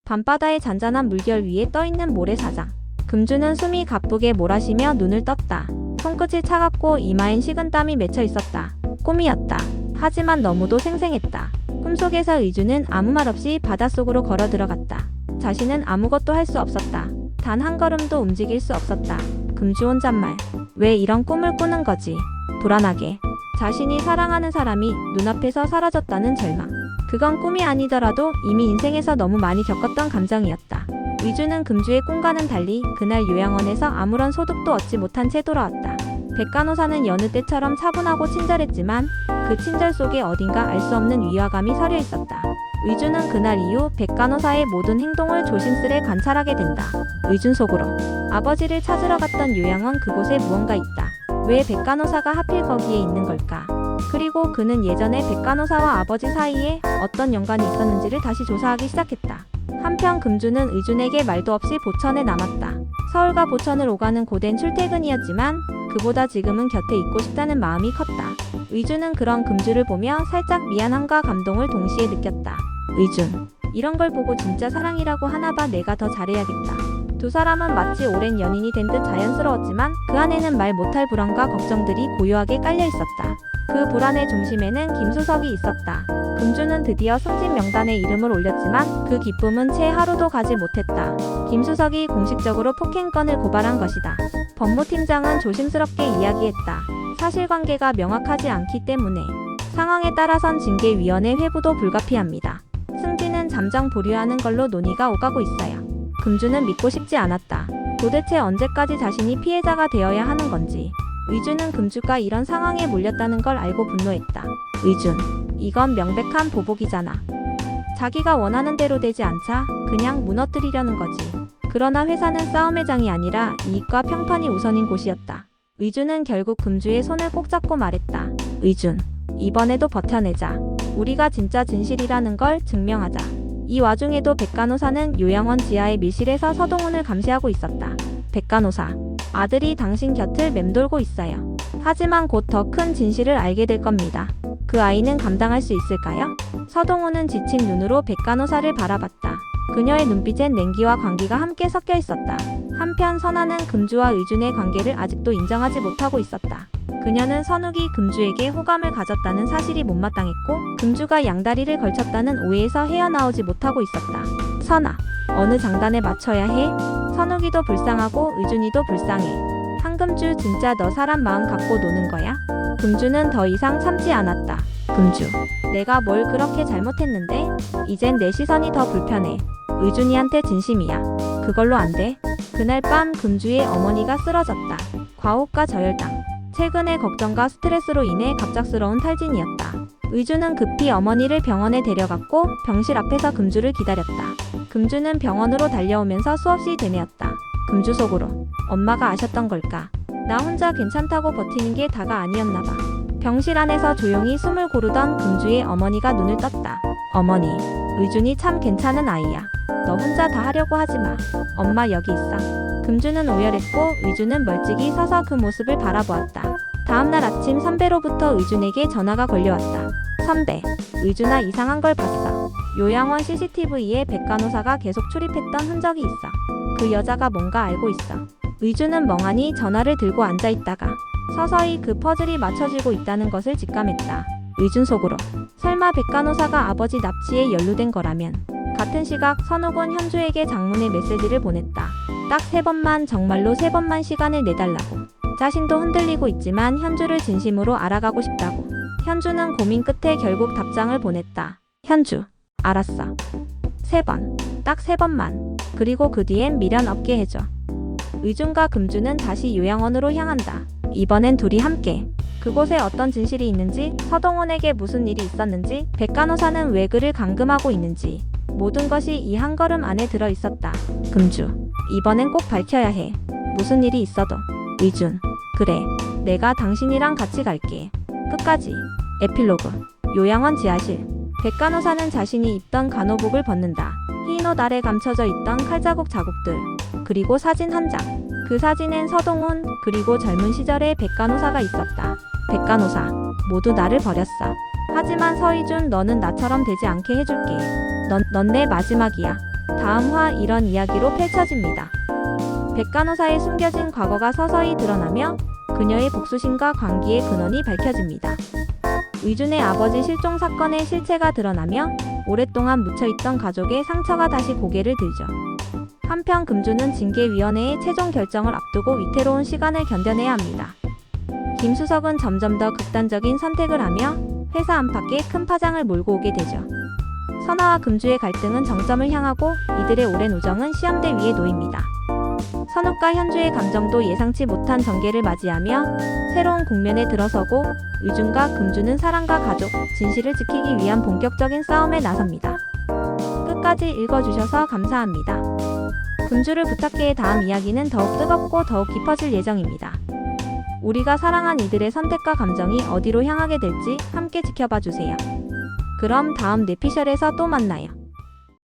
밤바다의 잔잔한 물결 위에 떠있는 모래사장. 금주는 숨이 가쁘게 몰아쉬며 눈을 떴다. 손끝이 차갑고 이마엔 식은땀이 맺혀 있었다. 꿈이었다. 하지만 너무도 생생했다. 꿈속에서 의주는 아무 말 없이 바닷속으로 걸어 들어갔다. 자신은 아무것도 할 수 없었다. 단 한 걸음도 움직일 수 없었다. 금주 혼잣말. 왜 이런 꿈을 꾸는 거지? 불안하게. 자신이 사랑하는 사람이 눈앞에서 사라졌다는 절망. 그건 꿈이 아니더라도 이미 인생에서 너무 많이 겪었던 감정이었다. 의주는 금주의 꿈과는 달리 그날 요양원에서 아무런 소득도 얻지 못한 채 돌아왔다. 백간호사는 여느 때처럼 차분하고 친절했지만 그 친절 속에 어딘가 알 수 없는 위화감이 서려 있었다. 의주는 그날 이후 백간호사의 모든 행동을 조심스레 관찰하게 된다. 의준 속으로. 아버지를 찾으러 갔던 요양원 그곳에 무언가 있다. 왜 백간호사가 하필 거기에 있는 걸까? 그리고 그는 예전에 백간호사와 아버지 사이에 어떤 연관이 있었는지를 다시 조사하기 시작했다. 한편 금주는 의준에게 말도 없이 보천에 남았다. 서울과 보천을 오가는 고된 출퇴근이었지만 그보다 지금은 곁에 있고 싶다는 마음이 컸다. 의준은 그런 금주를 보며 살짝 미안함과 감동을 동시에 느꼈다. 의준, 이런 걸 보고 진짜 사랑이라고 하나봐. 내가 더 잘해야겠다. 두 사람은 마치 오랜 연인이 된 듯 자연스러웠지만 그 안에는 말 못할 불안과 걱정들이 고요하게 깔려 있었다. 그 불안의 중심에는 김수석이 있었다. 금주는 드디어 승진 명단에 이름을 올렸지만 그 기쁨은 채 하루도 가지 못했다. 김수석이 공식적으로 폭행건을 고발한 것이다. 법무팀장은 조심스럽게 이야기했다. 사실관계가 명확하지 않기 때문에 상황에 따라선 징계위원회 회부도 불가피합니다. 승진은 잠정 보류하는 걸로 논의가 오가고 있어요. 금주는 믿고 싶지 않았다. 도대체 언제까지 자신이 피해자가 되어야 하는 건지. 의주는 금주가 이런 상황에 몰렸다는 걸 알고 분노했다. 의준, 이건 명백한 보복이잖아. 자기가 원하는 대로 되지 않자 그냥 무너뜨리려는 거지. 그러나 회사는 싸움의 장이 아니라 이익과 평판이 우선인 곳이었다. 의주는 결국 금주의 손을 꼭 잡고 말했다. 의준, 이번에도 버텨내자. 우리가 진짜 진실이라는 걸 증명하자. 이 와중에도 백간호사는 요양원 지하의 밀실에서 서동훈을 감시하고 있었다. 백간호사, 아들이 당신 곁을 맴돌고 있어요. 하지만 곧 더 큰 진실을 알게 될 겁니다. 그 아이는 감당할 수 있을까요? 서동훈은 지친 눈으로 백간호사를 바라봤다. 그녀의 눈빛엔 냉기와 광기가 함께 섞여 있었다. 한편 선아는 금주와 의준의 관계를 아직도 인정하지 못하고 있었다. 그녀는 선욱이 금주에게 호감을 가졌다는 사실이 못마땅했고 금주가 양다리를 걸쳤다는 오해에서 헤어나오지 못하고 있었다. 선아, 어느 장단에 맞춰야 해? 선욱이도 불쌍하고 의준이도 불쌍해. 한금주, 진짜 너 사람 마음 갖고 노는 거야? 금주는 더 이상 참지 않았다. 금주, 내가 뭘 그렇게 잘못했는데? 이젠 내 시선이 더 불편해. 의준이한테 진심이야. 그걸로 안 돼. 그날 밤 금주의 어머니가 쓰러졌다. 과호흡과 저혈당. 최근의 걱정과 스트레스로 인해 갑작스러운 탈진이었다. 의주는 급히 어머니를 병원에 데려갔고 병실 앞에서 금주를 기다렸다. 금주는 병원으로 달려오면서 수없이 되뇌었다. 금주 속으로. 엄마가 아셨던 걸까? 나 혼자 괜찮다고 버티는 게 다가 아니었나 봐. 병실 안에서 조용히 숨을 고르던 금주의 어머니가 눈을 떴다. 어머니, 의준이 참 괜찮은 아이야. 너 혼자 다 하려고 하지 마. 엄마 여기 있어. 금주는 오열했고 의주는 멀찍이 서서 그 모습을 바라보았다. 다음날 아침 선배로부터 의준에게 전화가 걸려왔다. 선배, 의준아 이상한 걸 봤어. 요양원 CCTV에 백간호사가 계속 출입했던 흔적이 있어. 그 여자가 뭔가 알고 있어. 의준은 멍하니 전화를 들고 앉아있다가 서서히 그 퍼즐이 맞춰지고 있다는 것을 직감했다. 의준 속으로. 설마 백간호사가 아버지 납치에 연루된 거라면. 같은 시각 선욱은 현주에게 장문의 메시지를 보냈다. 딱 3번만, 정말로 3번만 시간을 내달라고. 자신도 흔들리고 있지만 현주를 진심으로 알아가고 싶다고. 현주는 고민 끝에 결국 답장을 보냈다. 현주, 알았어. 3번. 딱 3번만. 그리고 그 뒤엔 미련 없게 해줘. 의준과 금주는 다시 요양원으로 향한다. 이번엔 둘이 함께. 그곳에 어떤 진실이 있는지, 서동훈에게 무슨 일이 있었는지, 백간호사는 왜 그를 감금하고 있는지 모든 것이 이 한 걸음 안에 들어 있었다. 금주, 이번엔 꼭 밝혀야 해. 무슨 일이 있어도. 의준, 그래. 내가 당신이랑 같이 갈게. 끝까지. 에필로그. 요양원 지하실. 백간호사는 자신이 입던 간호복을 벗는다. 흰 옷 아래 감춰져 있던 칼자국 자국들. 그리고 사진 한 장. 그 사진엔 서동훈, 그리고 젊은 시절의 백간호사가 있었다. 백간호사, 모두 나를 버렸어. 하지만 서의준, 너는 나처럼 되지 않게 해줄게. 넌 내 마지막이야. 다음 화 이런 이야기로 펼쳐집니다. 백간호사의 숨겨진 과거가 서서히 드러나며 그녀의 복수심과 광기의 근원이 밝혀집니다. 의준의 아버지 실종 사건의 실체가 드러나며 오랫동안 묻혀있던 가족의 상처가 다시 고개를 들죠. 한편 금주는 징계위원회의 최종 결정을 앞두고 위태로운 시간을 견뎌내야 합니다. 김수석은 점점 더 극단적인 선택을 하며 회사 안팎에 큰 파장을 몰고 오게 되죠. 선아와 금주의 갈등은 정점을 향하고 이들의 오랜 우정은 시험대 위에 놓입니다. 선욱과 현주의 감정도 예상치 못한 전개를 맞이하며 새로운 국면에 들어서고 의준과 금주는 사랑과 가족, 진실을 지키기 위한 본격적인 싸움에 나섭니다. 끝까지 읽어주셔서 감사합니다. 금주를 부탁해의 다음 이야기는 더욱 뜨겁고 더욱 깊어질 예정입니다. 우리가 사랑한 이들의 선택과 감정이 어디로 향하게 될지 함께 지켜봐 주세요. 그럼 다음 뇌피셜에서 또 만나요.